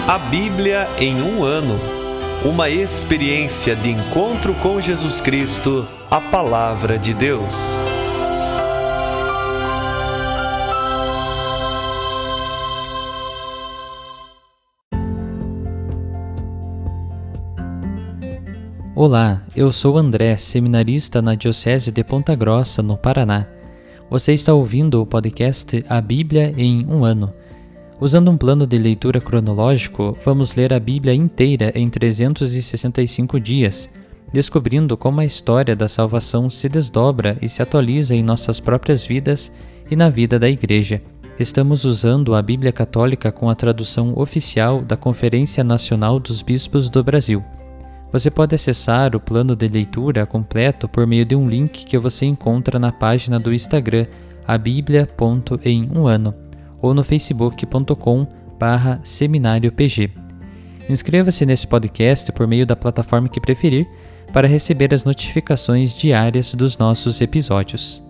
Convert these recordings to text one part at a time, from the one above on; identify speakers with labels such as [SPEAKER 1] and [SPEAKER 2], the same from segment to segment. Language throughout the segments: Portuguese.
[SPEAKER 1] A Bíblia em um ano. Uma experiência de encontro com Jesus Cristo, a Palavra de Deus.
[SPEAKER 2] Olá, eu sou André, seminarista na Diocese de Ponta Grossa, no Paraná. Você está ouvindo o podcast A Bíblia em um ano. Usando um plano de leitura cronológico, vamos ler a Bíblia inteira em 365 dias, descobrindo como a história da salvação se desdobra e se atualiza em nossas próprias vidas e na vida da Igreja. Estamos usando a Bíblia Católica com a tradução oficial da Conferência Nacional dos Bispos do Brasil. Você pode acessar o plano de leitura completo por meio de um link que você encontra na página do Instagram, abiblia.em1ano, ou no facebook.com/seminariopg. Inscreva-se nesse podcast por meio da plataforma que preferir para receber as notificações diárias dos nossos episódios.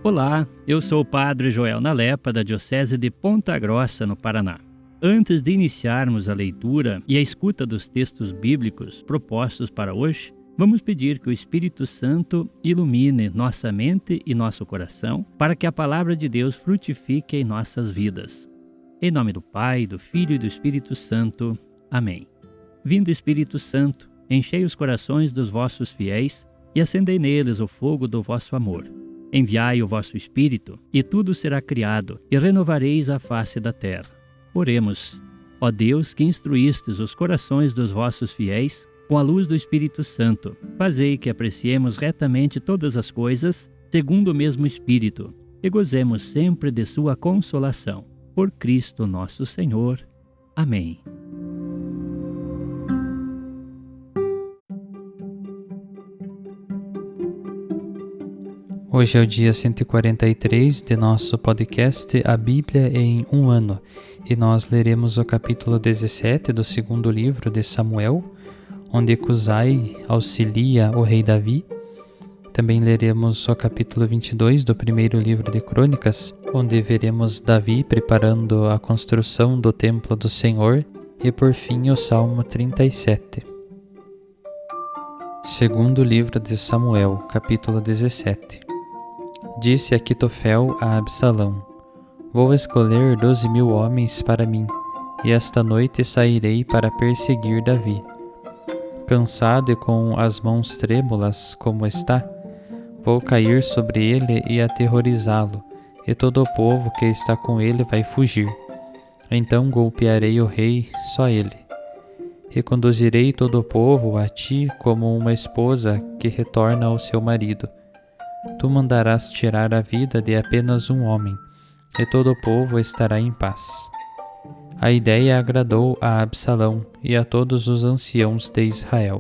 [SPEAKER 3] Olá, eu sou o Padre Joel Nalepa, da Diocese de Ponta Grossa, no Paraná. Antes de iniciarmos a leitura e a escuta dos textos bíblicos propostos para hoje, vamos pedir que o Espírito Santo ilumine nossa mente e nosso coração para que a Palavra de Deus frutifique em nossas vidas. Em nome do Pai, do Filho e do Espírito Santo. Amém. Vindo Espírito Santo, enchei os corações dos vossos fiéis e acendei neles o fogo do vosso amor. Enviai o vosso Espírito, e tudo será criado, e renovareis a face da terra. Oremos. Ó Deus, que instruístes os corações dos vossos fiéis com a luz do Espírito Santo, fazei que apreciemos retamente todas as coisas, segundo o mesmo Espírito, e gozemos sempre de sua consolação. Por Cristo nosso Senhor. Amém.
[SPEAKER 2] Hoje é o dia 143 de nosso podcast A Bíblia em um ano, e nós leremos o capítulo 17 do segundo livro de Samuel, onde Cusai auxilia o rei Davi. Também leremos o capítulo 22 do primeiro livro de Crônicas, onde veremos Davi preparando a construção do templo do Senhor, e por fim o Salmo 37. Segundo livro de Samuel, capítulo 17. Disse Aquitofel a Absalão: Vou escolher 12.000 homens para mim, e esta noite sairei para perseguir Davi. Cansado e com as mãos trêmulas como está, vou cair sobre ele e aterrorizá-lo, e todo o povo que está com ele vai fugir. Então golpearei o rei, só ele. E conduzirei todo o povo a ti como uma esposa que retorna ao seu marido. Tu mandarás tirar a vida de apenas um homem, e todo o povo estará em paz. A ideia agradou a Absalão e a todos os anciãos de Israel.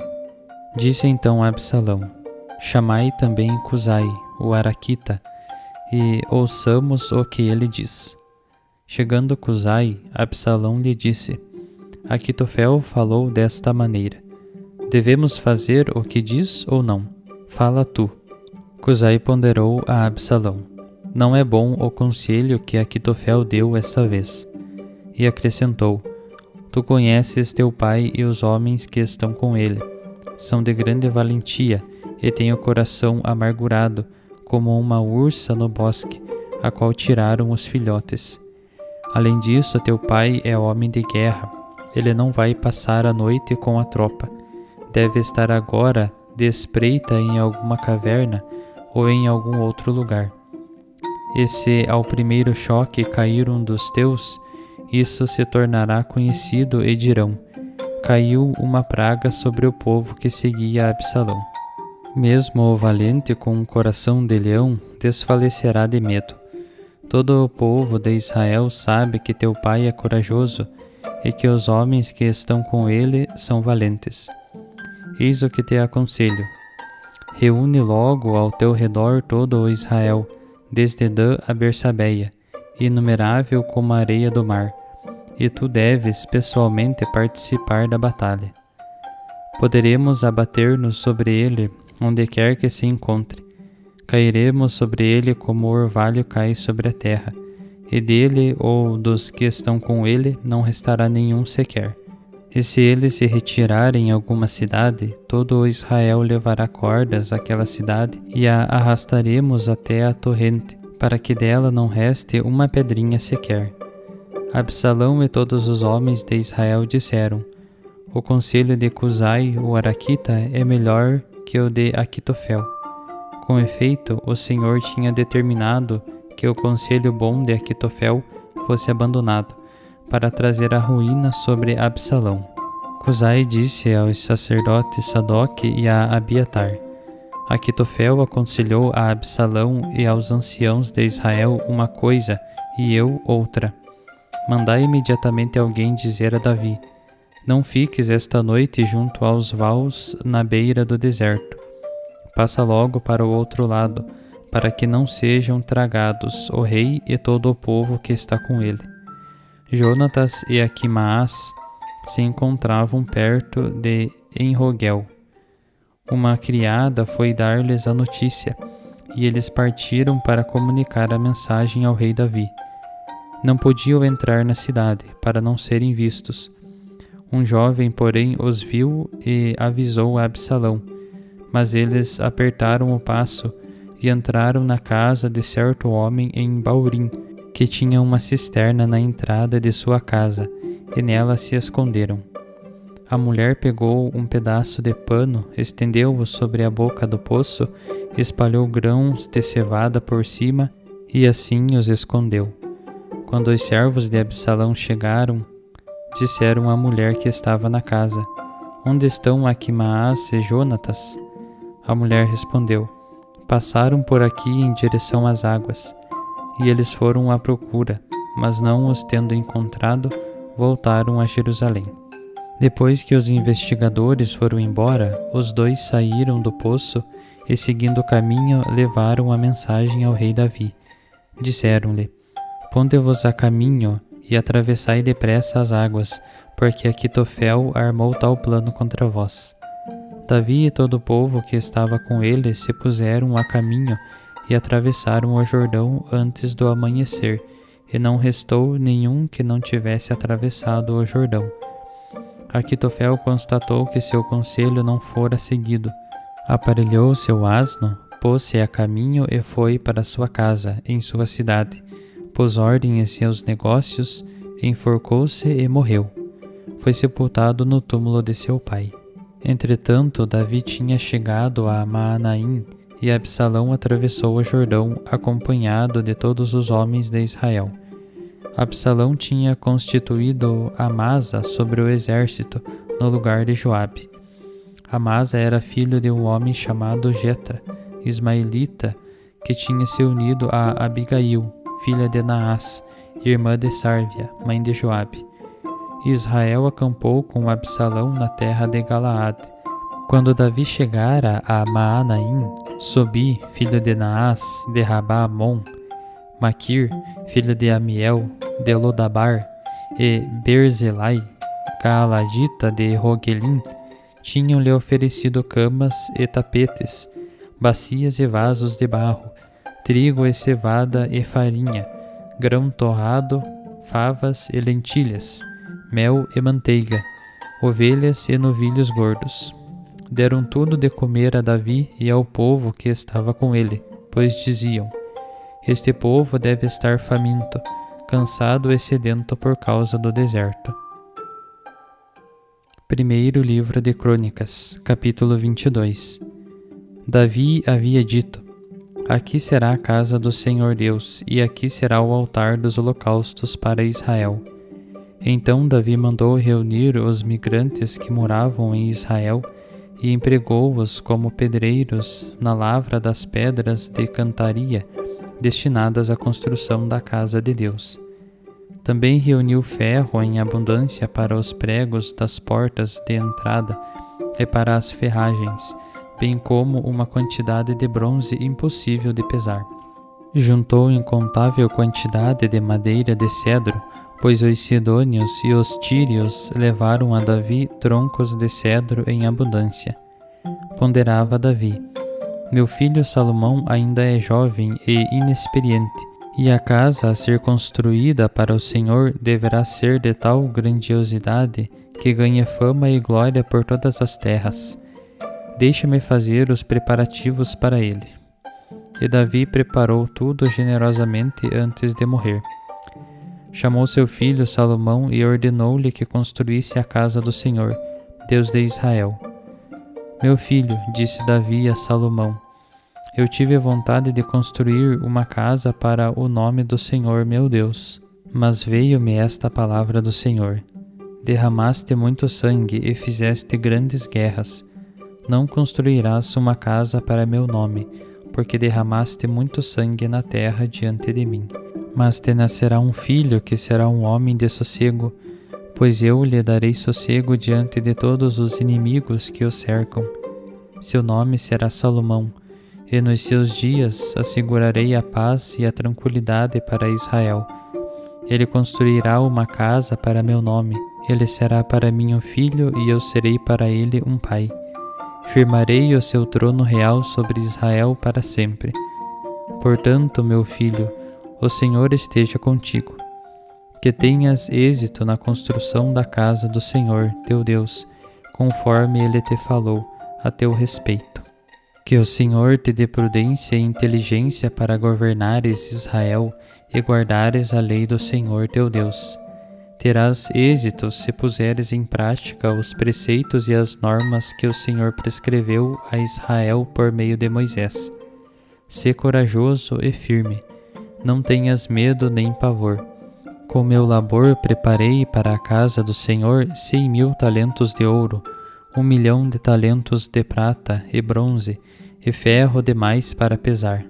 [SPEAKER 2] Disse então Absalão: Chamai também Cusai, o Araquita, e ouçamos o que ele diz. Chegando Cusai, Absalão lhe disse: Aquitofel falou desta maneira: Devemos fazer o que diz ou não? Fala tu. Cusai ponderou a Absalão: Não é bom o conselho que Aquitofel deu esta vez. E acrescentou: Tu conheces teu pai e os homens que estão com ele. São de grande valentia e têm o coração amargurado, como uma ursa no bosque, a qual tiraram os filhotes. Além disso, teu pai é homem de guerra. Ele não vai passar a noite com a tropa. Deve estar agora de espreita em alguma caverna ou em algum outro lugar. E se ao primeiro choque cair um dos teus, isso se tornará conhecido e dirão: Caiu uma praga sobre o povo que seguia Absalão. Mesmo o valente com um coração de leão desfalecerá de medo. Todo o povo de Israel sabe que teu pai é corajoso e que os homens que estão com ele são valentes. Eis o que te aconselho: reúne logo ao teu redor todo o Israel, desde Dan a Bersabeia, inumerável como a areia do mar, e tu deves pessoalmente participar da batalha. Poderemos abater-nos sobre ele onde quer que se encontre, Cairemos sobre ele como o orvalho cai sobre a terra, e dele ou dos que estão com ele não restará nenhum sequer. E se ele se retirar em alguma cidade, todo o Israel levará cordas àquela cidade e a arrastaremos até a torrente, para que dela não reste uma pedrinha sequer. Absalão e todos os homens de Israel disseram: o conselho de Cusai, o araquita, é melhor que o de Aquitofel. Com efeito, o Senhor tinha determinado que o conselho bom de Aquitofel fosse abandonado, para trazer a ruína sobre Absalão. Cusai disse aos sacerdotes Sadoque e a Abiatar: Aquitofel aconselhou a Absalão e aos anciãos de Israel uma coisa, e eu outra. Mandai imediatamente alguém dizer a Davi: não fiques esta noite junto aos vales na beira do deserto. Passa logo para o outro lado, para que não sejam tragados o rei e todo o povo que está com ele. Jonatas e Aquimaás se encontravam perto de Enrogel. Uma criada foi dar-lhes a notícia, e eles partiram para comunicar a mensagem ao rei Davi. Não podiam entrar na cidade, para não serem vistos. Um jovem, porém, os viu e avisou a Absalão, mas eles apertaram o passo e entraram na casa de certo homem em Baurim, que tinha uma cisterna na entrada de sua casa, e nela se esconderam. A mulher pegou um pedaço de pano, estendeu-o sobre a boca do poço, espalhou grãos de cevada por cima e assim os escondeu. Quando os servos de Absalão chegaram, disseram à mulher que estava na casa: onde estão Aquimaás e Jonatas? A mulher respondeu: passaram por aqui em direção às águas. E eles foram à procura, mas não os tendo encontrado, voltaram a Jerusalém. Depois que os investigadores foram embora, os dois saíram do poço e, seguindo o caminho, levaram a mensagem ao rei Davi. Disseram-lhe: ponde-vos a caminho e atravessai depressa as águas, porque Aquitofel armou tal plano contra vós. Davi e todo o povo que estava com ele se puseram a caminho e atravessaram o Jordão antes do amanhecer, e não restou nenhum que não tivesse atravessado o Jordão. Aquitofel constatou que seu conselho não fora seguido. Aparelhou seu asno, pôs-se a caminho e foi para sua casa, em sua cidade. Pôs ordem em seus negócios, enforcou-se e morreu. Foi sepultado no túmulo de seu pai. Entretanto, Davi tinha chegado a Maanaim, e Absalão atravessou o Jordão, acompanhado de todos os homens de Israel. Absalão tinha constituído Amasa sobre o exército, no lugar de Joabe. Amasa era filho de um homem chamado Jetra, ismaelita, que tinha se unido a Abigail, filha de Naás, irmã de Sárvia, mãe de Joabe. Israel acampou com Absalão na terra de Galaade. Quando Davi chegara a Maanaim, Sobi, filho de Naás, de Rabá-Amon, Maquir, filho de Amiel, de Lodabar, e Berzelai, Gaaladita de Rogelim, tinham-lhe oferecido camas e tapetes, bacias e vasos de barro, trigo e cevada e farinha, grão torrado, favas e lentilhas, mel e manteiga, ovelhas e novilhos gordos. Deram tudo de comer a Davi e ao povo que estava com ele, pois diziam: este povo deve estar faminto, cansado e sedento por causa do deserto. Primeiro livro de Crônicas, capítulo 22. Davi havia dito: aqui será a casa do Senhor Deus, e aqui será o altar dos holocaustos para Israel. Então Davi mandou reunir os migrantes que moravam em Israel e empregou-os como pedreiros na lavra das pedras de cantaria destinadas à construção da casa de Deus. Também reuniu ferro em abundância para os pregos das portas de entrada e para as ferragens, bem como uma quantidade de bronze impossível de pesar. Juntou incontável quantidade de madeira de cedro, pois os sidônios e os tírios levaram a Davi troncos de cedro em abundância. Ponderava Davi: Meu filho Salomão ainda é jovem e inexperiente, e a casa a ser construída para o Senhor deverá ser de tal grandiosidade que ganhe fama e glória por todas as terras. Deixa-me fazer os preparativos para ele. E Davi preparou tudo generosamente antes de morrer. Chamou seu filho Salomão e ordenou-lhe que construísse a casa do Senhor, Deus de Israel. Meu filho, disse Davi a Salomão, eu tive vontade de construir uma casa para o nome do Senhor meu Deus. Mas veio-me esta palavra do Senhor. Derramaste muito sangue e fizeste grandes guerras. Não construirás uma casa para meu nome, porque derramaste muito sangue na terra diante de mim. Mas te nascerá um filho que será um homem de sossego, pois eu lhe darei sossego diante de todos os inimigos que o cercam. Seu nome será Salomão, e nos seus dias assegurarei a paz e a tranquilidade para Israel. Ele construirá uma casa para meu nome, ele será para mim um filho e eu serei para ele um pai. Firmarei o seu trono real sobre Israel para sempre. Portanto, meu filho, o Senhor esteja contigo. Que tenhas êxito na construção da casa do Senhor, teu Deus, conforme Ele te falou, a teu respeito. Que o Senhor te dê prudência e inteligência para governares Israel e guardares a lei do Senhor teu Deus. Terás êxito se puseres em prática os preceitos e as normas que o Senhor prescreveu a Israel por meio de Moisés. Sê corajoso e firme, não tenhas medo nem pavor. Com meu labor preparei para a casa do Senhor 100.000 talentos de ouro, 1.000.000 de talentos de prata e bronze, e ferro demais para pesar.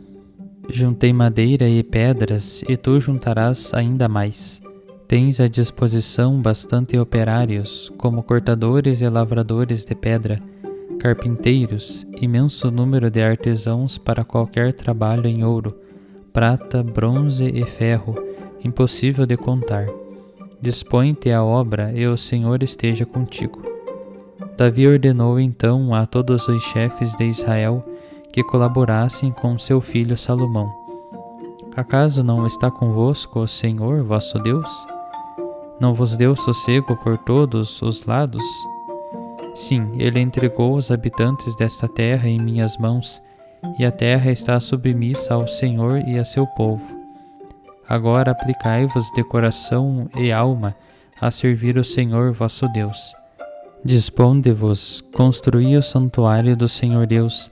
[SPEAKER 2] Juntei madeira e pedras, e tu juntarás ainda mais. Tens à disposição bastante operários, como cortadores e lavradores de pedra, carpinteiros, imenso número de artesãos para qualquer trabalho em ouro, prata, bronze e ferro, impossível de contar. Dispõe-te à obra e o Senhor esteja contigo. Davi ordenou então a todos os chefes de Israel que colaborassem com seu filho Salomão. Acaso não está convosco o Senhor, vosso Deus? Não vos deu sossego por todos os lados? Sim, ele entregou os habitantes desta terra em minhas mãos, e a terra está submissa ao Senhor e a seu povo. Agora aplicai-vos de coração e alma a servir o Senhor vosso Deus. Disponde-vos, construí o santuário do Senhor Deus,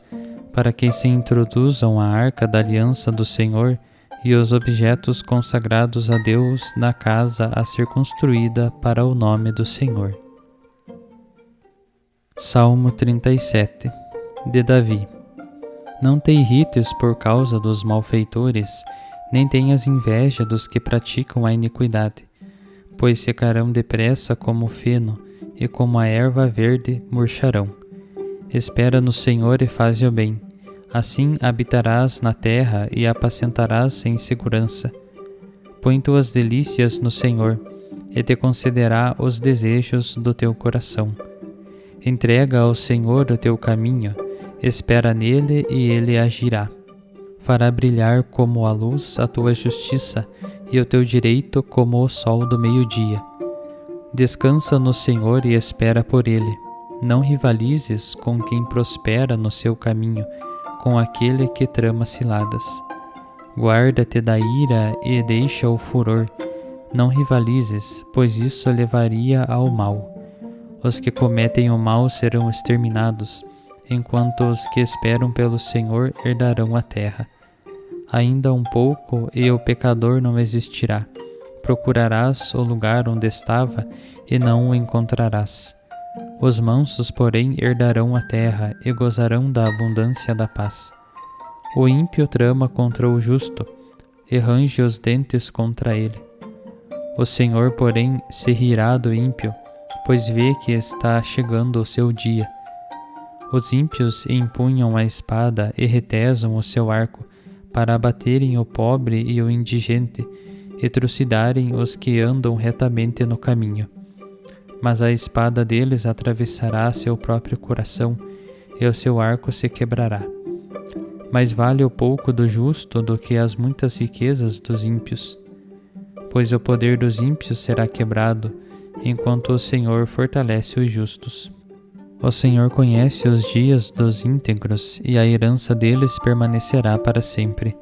[SPEAKER 2] para que se introduzam a arca da aliança do Senhor e os objetos consagrados a Deus na casa a ser construída para o nome do Senhor. Salmo 37, de Davi. Não te irrites por causa dos malfeitores, nem tenhas inveja dos que praticam a iniquidade, pois secarão depressa como o feno, e como a erva verde murcharão. Espera no Senhor e faze o bem, assim habitarás na terra e apacentarás em segurança. Põe tuas delícias no Senhor, e te concederá os desejos do teu coração. Entrega ao Senhor o teu caminho, espera nele e ele agirá. Fará brilhar como a luz a tua justiça e o teu direito como o sol do meio-dia. Descansa no Senhor e espera por ele. Não rivalizes com quem prospera no seu caminho, com aquele que trama ciladas. Guarda-te da ira e deixa o furor. Não rivalizes, pois isso levaria ao mal. Os que cometem o mal serão exterminados, enquanto os que esperam pelo Senhor herdarão a terra. Ainda um pouco e o pecador não existirá. Procurarás o lugar onde estava e não o encontrarás. Os mansos, porém, herdarão a terra e gozarão da abundância da paz. O ímpio trama contra o justo e range os dentes contra ele. O Senhor, porém, se rirá do ímpio, pois vê que está chegando o seu dia. Os ímpios empunham a espada e retesam o seu arco, para abaterem o pobre e o indigente, e trucidarem os que andam retamente no caminho. Mas a espada deles atravessará seu próprio coração, e o seu arco se quebrará. Mais vale o pouco do justo do que as muitas riquezas dos ímpios. Pois o poder dos ímpios será quebrado, enquanto o Senhor fortalece os justos. O Senhor conhece os dias dos íntegros, e a herança deles permanecerá para sempre.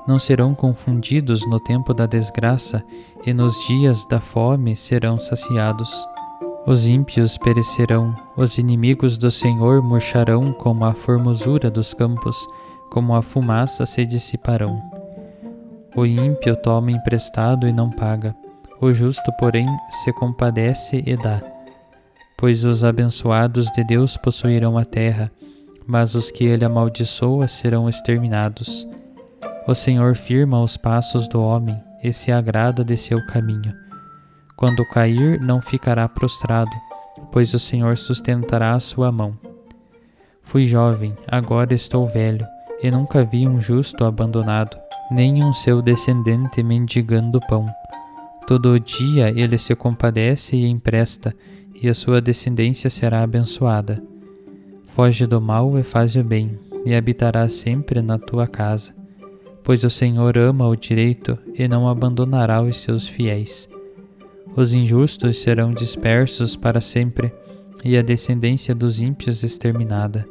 [SPEAKER 2] Não serão confundidos no tempo da desgraça, e nos dias da fome serão saciados. Os ímpios perecerão, os inimigos do Senhor murcharão como a formosura dos campos, como a fumaça se dissiparão. O ímpio toma emprestado e não paga, o justo, porém, se compadece e dá. Pois os abençoados de Deus possuirão a terra, mas os que ele amaldiçoa serão exterminados. O Senhor firma os passos do homem e se agrada de seu caminho. Quando cair, não ficará prostrado, pois o Senhor sustentará a sua mão. Fui jovem, agora estou velho, e nunca vi um justo abandonado, nem um seu descendente mendigando pão. Todo o dia ele se compadece e empresta, e a sua descendência será abençoada. Foge do mal e faz o bem, e habitará sempre na tua casa. Pois o Senhor ama o direito e não abandonará os seus fiéis. Os injustos serão dispersos para sempre, e a descendência dos ímpios exterminada.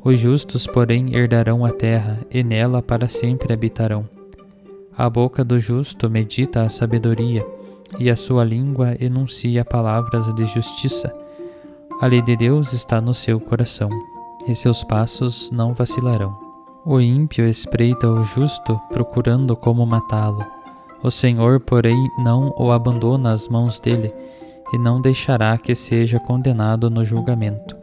[SPEAKER 2] Os justos, porém, herdarão a terra, e nela para sempre habitarão. A boca do justo medita a sabedoria, e a sua língua enuncia palavras de justiça. A lei de Deus está no seu coração, e seus passos não vacilarão. O ímpio espreita o justo, procurando como matá-lo. O Senhor, porém, não o abandona às mãos dele, e não deixará que seja condenado no julgamento.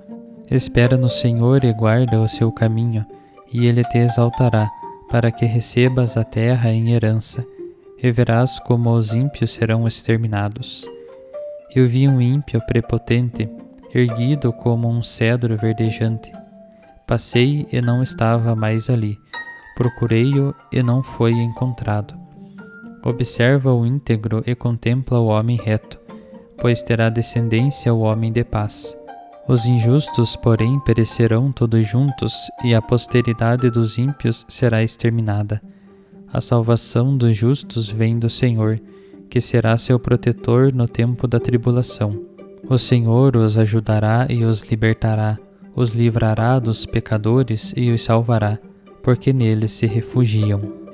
[SPEAKER 2] Espera no Senhor e guarda o seu caminho, e ele te exaltará, para que recebas a terra em herança, e verás como os ímpios serão exterminados. Eu vi um ímpio prepotente, erguido como um cedro verdejante. Passei e não estava mais ali, procurei-o e não foi encontrado. Observa o íntegro e contempla o homem reto, pois terá descendência o homem de paz. Os injustos, porém, perecerão todos juntos, e a posteridade dos ímpios será exterminada. A salvação dos justos vem do Senhor, que será seu protetor no tempo da tribulação. O Senhor os ajudará e os libertará, os livrará dos pecadores e os salvará, porque nele se refugiam.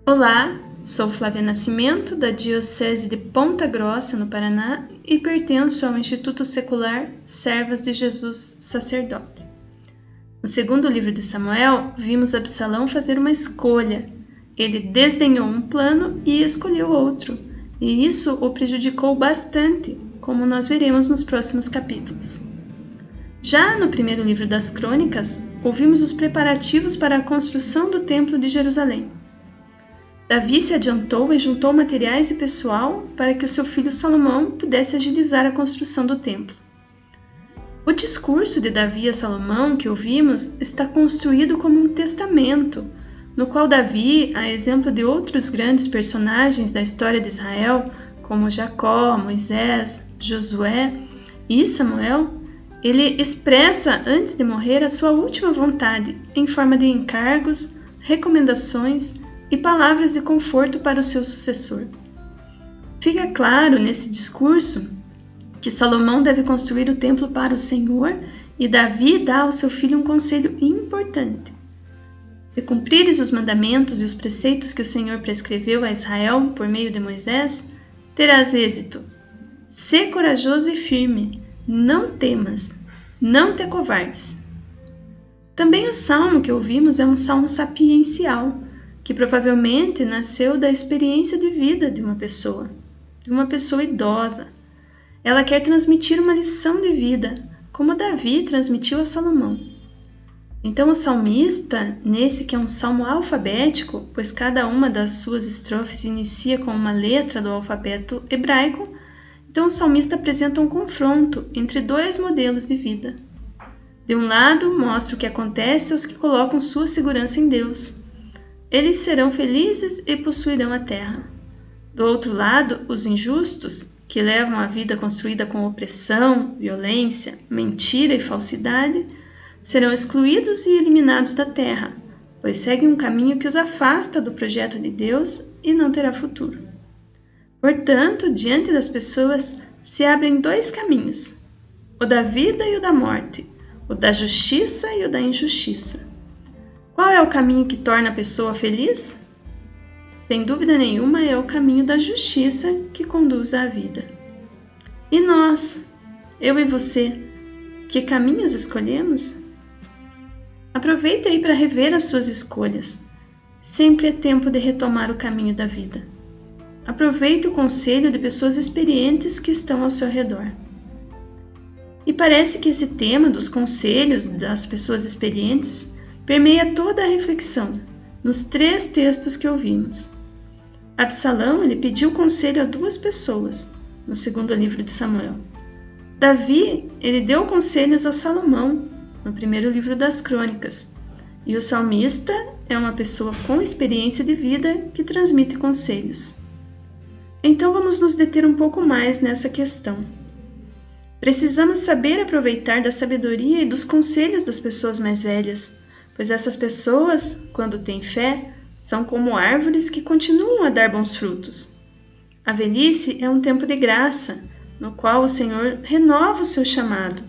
[SPEAKER 4] Olá, sou Flávia Nascimento, da Diocese de Ponta Grossa, no Paraná, e pertenço ao Instituto Secular Servas de Jesus Sacerdote. No segundo livro de Samuel, vimos Absalão fazer uma escolha. Ele desdenhou um plano e escolheu outro, e isso o prejudicou bastante, como nós veremos nos próximos capítulos. Já no primeiro livro das Crônicas, ouvimos os preparativos para a construção do Templo de Jerusalém. Davi se adiantou e juntou materiais e pessoal para que o seu filho Salomão pudesse agilizar a construção do templo. O discurso de Davi a Salomão que ouvimos está construído como um testamento, no qual Davi, a exemplo de outros grandes personagens da história de Israel, como Jacó, Moisés, Josué e Samuel, ele expressa antes de morrer a sua última vontade em forma de encargos, recomendações e palavras de conforto para o seu sucessor. Fica claro nesse discurso que Salomão deve construir o templo para o Senhor e Davi dá ao seu filho um conselho importante. Se cumprires os mandamentos e os preceitos que o Senhor prescreveu a Israel por meio de Moisés, terás êxito. Sê corajoso e firme, não temas, não te acovardes. Também o salmo que ouvimos é um salmo sapiencial, que provavelmente nasceu da experiência de vida de uma pessoa idosa. Ela quer transmitir uma lição de vida, como Davi transmitiu a Salomão. Então o salmista, nesse que é um salmo alfabético, pois cada uma das suas estrofes inicia com uma letra do alfabeto hebraico, então o salmista apresenta um confronto entre dois modelos de vida. De um lado, mostra o que acontece aos que colocam sua segurança em Deus. Eles serão felizes e possuirão a terra. Do outro lado, os injustos, que levam a vida construída com opressão, violência, mentira e falsidade, serão excluídos e eliminados da terra, pois seguem um caminho que os afasta do projeto de Deus e não terá futuro. Portanto, diante das pessoas se abrem dois caminhos, o da vida e o da morte, o da justiça e o da injustiça. Qual é o caminho que torna a pessoa feliz? Sem dúvida nenhuma, é o caminho da justiça que conduz à vida. E nós, eu e você, que caminhos escolhemos? Aproveita aí para rever as suas escolhas. Sempre é tempo de retomar o caminho da vida. Aproveite o conselho de pessoas experientes que estão ao seu redor. E parece que esse tema dos conselhos das pessoas experientes permeia toda a reflexão nos 3 textos que ouvimos. Absalão, ele pediu conselho a 2 pessoas, no segundo livro de Samuel. Davi, ele deu conselhos a Salomão, no primeiro livro das Crônicas. E o salmista é uma pessoa com experiência de vida que transmite conselhos. Então vamos nos deter um pouco mais nessa questão. Precisamos saber aproveitar da sabedoria e dos conselhos das pessoas mais velhas, pois essas pessoas, quando têm fé, são como árvores que continuam a dar bons frutos. A velhice é um tempo de graça, no qual o Senhor renova o seu chamado.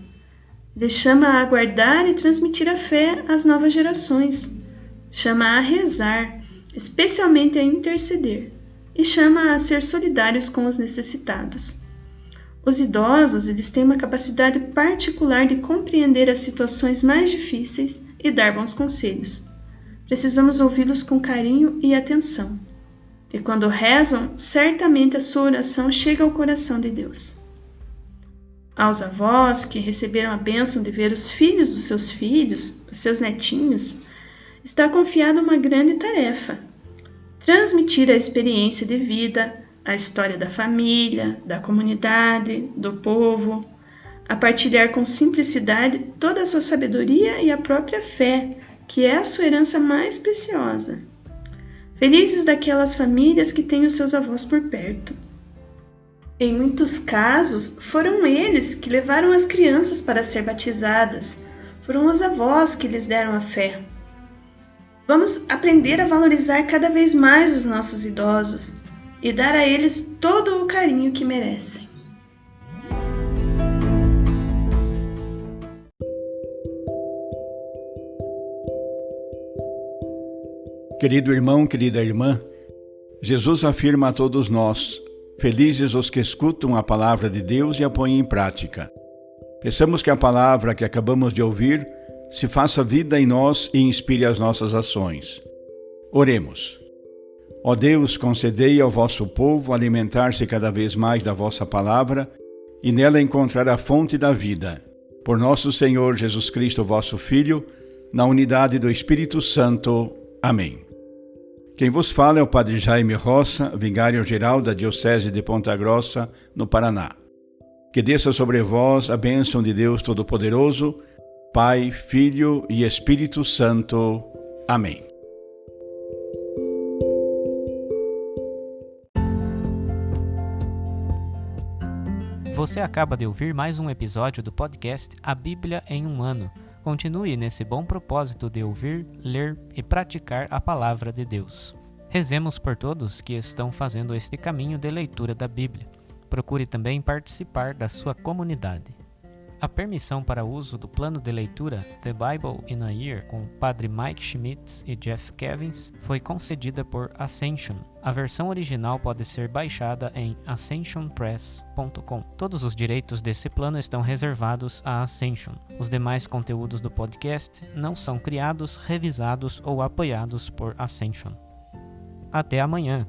[SPEAKER 4] Ele chama a guardar e transmitir a fé às novas gerações. Chama a rezar, especialmente a interceder, e chama a ser solidários com os necessitados. Os idosos, eles têm uma capacidade particular de compreender as situações mais difíceis e dar bons conselhos. Precisamos ouvi-los com carinho e atenção. E quando rezam, certamente a sua oração chega ao coração de Deus. Aos avós que receberam a bênção de ver os filhos dos seus filhos, os seus netinhos, está confiada uma grande tarefa: transmitir a experiência de vida, a história da família, da comunidade, do povo, a partilhar com simplicidade toda a sua sabedoria e a própria fé, que é a sua herança mais preciosa. Felizes daquelas famílias que têm os seus avós por perto. Em muitos casos, foram eles que levaram as crianças para ser batizadas, foram os avós que lhes deram a fé. Vamos aprender a valorizar cada vez mais os nossos idosos e dar a eles todo o carinho que merecem.
[SPEAKER 5] Querido irmão, querida irmã, Jesus afirma a todos nós: felizes os que escutam a palavra de Deus e a põem em prática. Peçamos que a palavra que acabamos de ouvir se faça vida em nós e inspire as nossas ações. Oremos. Ó Deus, concedei ao vosso povo alimentar-se cada vez mais da vossa palavra e nela encontrar a fonte da vida. Por nosso Senhor Jesus Cristo, vosso Filho, na unidade do Espírito Santo. Amém. Quem vos fala é o Padre Jaime Roça, vigário-geral da Diocese de Ponta Grossa, no Paraná. Que desça sobre vós a bênção de Deus Todo-Poderoso, Pai, Filho e Espírito Santo. Amém.
[SPEAKER 6] Você acaba de ouvir mais um episódio do podcast A Bíblia em um Ano. Continue nesse bom propósito de ouvir, ler e praticar a Palavra de Deus. Rezemos por todos que estão fazendo este caminho de leitura da Bíblia. Procure também participar da sua comunidade. A permissão para uso do plano de leitura The Bible in a Year com o Padre Mike Schmitz e Jeff Kevins foi concedida por Ascension. A versão original pode ser baixada em ascensionpress.com. Todos os direitos desse plano estão reservados à Ascension. Os demais conteúdos do podcast não são criados, revisados ou apoiados por Ascension. Até amanhã!